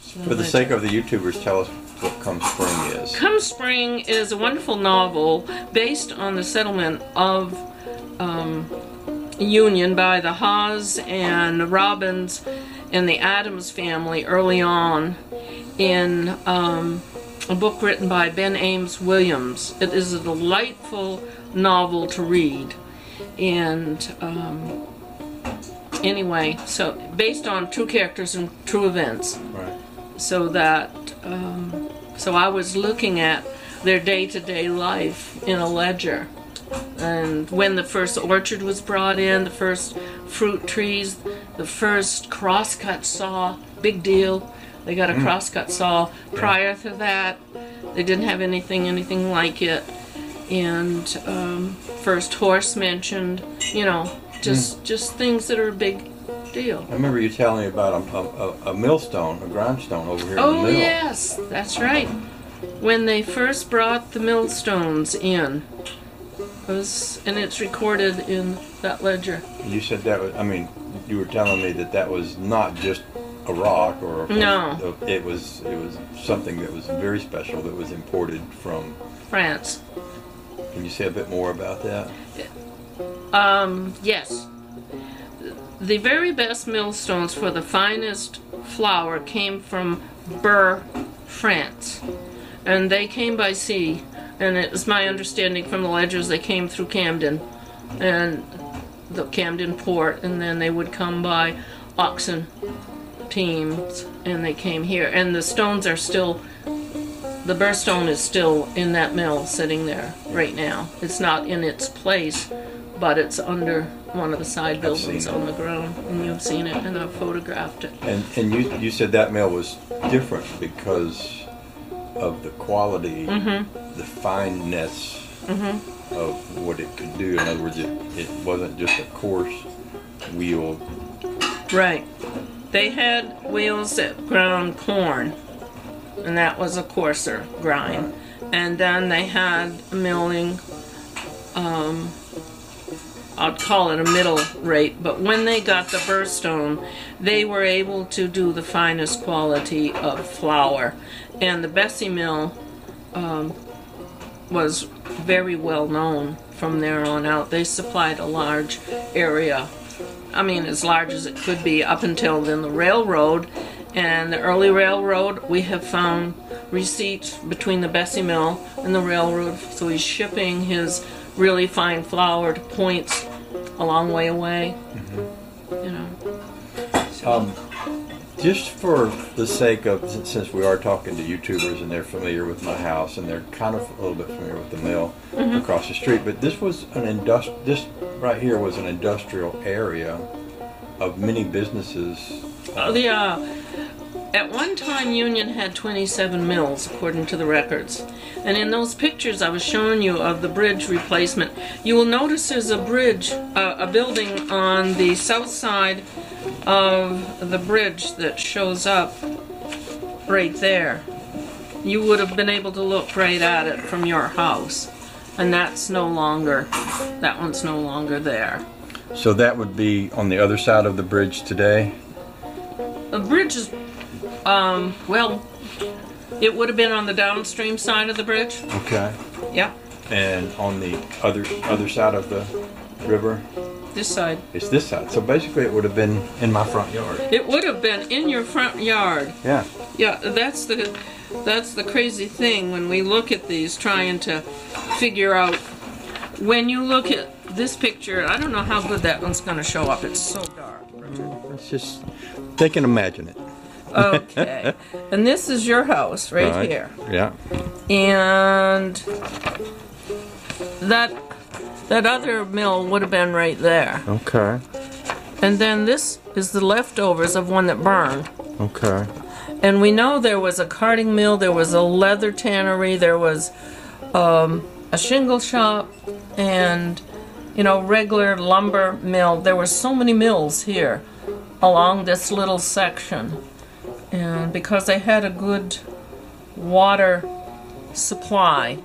For the sake of the YouTubers, tell us what Come Spring is. Come Spring is a wonderful novel based on the settlement of Union by the Haws and the Robbins and the Adams family early on in a book written by Ben Ames Williams. It is a delightful novel to read. And anyway, so based on true characters and true events. Right. So that, so I was looking at their day-to-day life in a ledger. And when the first orchard was brought in, the first fruit trees, the first crosscut saw, big deal. They got a crosscut saw. Prior to that, they didn't have anything like it. And first horse mentioned, you know, just things that are a big deal. I remember you telling me about a millstone, a grindstone over here in the mill. Oh yes, that's right. When they first brought the millstones in, and it's recorded in that ledger. You said that was, I mean, you were telling me that was not just a rock or no. It was something that was very special that was imported from France. Can you say a bit more about that? Yes. The very best millstones for the finest flour came from Burr, France. And they came by sea. And it was my understanding from the ledgers they came through Camden. And the Camden port. And then they would come by oxen teams. And they came here. And the stones are still... The Burr stone is still in that mill sitting there right now. It's not in its place, but it's under one of the side buildings on the ground. And you've seen it, and I've photographed it. And you said that mill was different because of the quality, the fineness of what it could do. In other words, it wasn't just a coarse wheel. Right. They had wheels that ground corn. And that was a coarser grind. And then they had milling, I'd call it a middle rate, but when they got the Burr stone, they were able to do the finest quality of flour. And the Bessie mill was very well known from there on out. They supplied a large area, I mean as large as it could be, up until then the railroad. And the early railroad, we have found receipts between the Bessie mill and the railroad. So he's shipping his really fine flour to points a long way away. You know. So. Just for the sake of, since we are talking to YouTubers and they're familiar with my house and they're kind of a little bit familiar with the mill across the street, but this was this right here was an industrial area of many businesses. At one time, Union had 27 mills, according to the records. And in those pictures I was showing you of the bridge replacement, you will notice there's a bridge, a building on the south side of the bridge that shows up right there. You would have been able to look right at it from your house. And that's no longer, that one's no longer there. So that would be on the other side of the bridge today? The bridge is, well, it would have been on the downstream side of the bridge. Okay. Yep. And on the other side of the river? This side. It's this side. So basically it would have been in my front yard. It would have been in your front yard. Yeah. Yeah, that's the crazy thing when we look at these, trying to figure out. When you look at this picture, I don't know how good that one's going to show up. It's so dark. Let's just think and imagine it. Okay. And this is your house right here. Yeah. And that other mill would have been right there. Okay. And then this is the leftovers of one that burned. Okay. And we know there was a carding mill, there was a leather tannery, there was a shingle shop, and, you know, regular lumber mill. There were so many mills here along this little section. And because they had a good water supply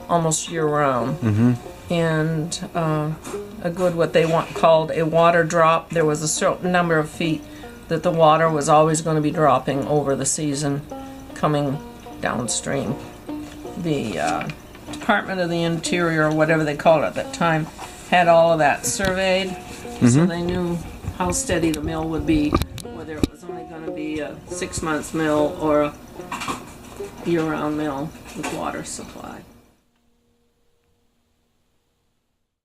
almost year-round, and a good, what they called a water drop. There was a certain number of feet that the water was always going to be dropping over the season coming downstream. The Department of the Interior, or whatever they called it at that time, had all of that surveyed, so they knew how steady the mill would be, whether it was only going to be a 6 month mill or a year-round mill with water supply.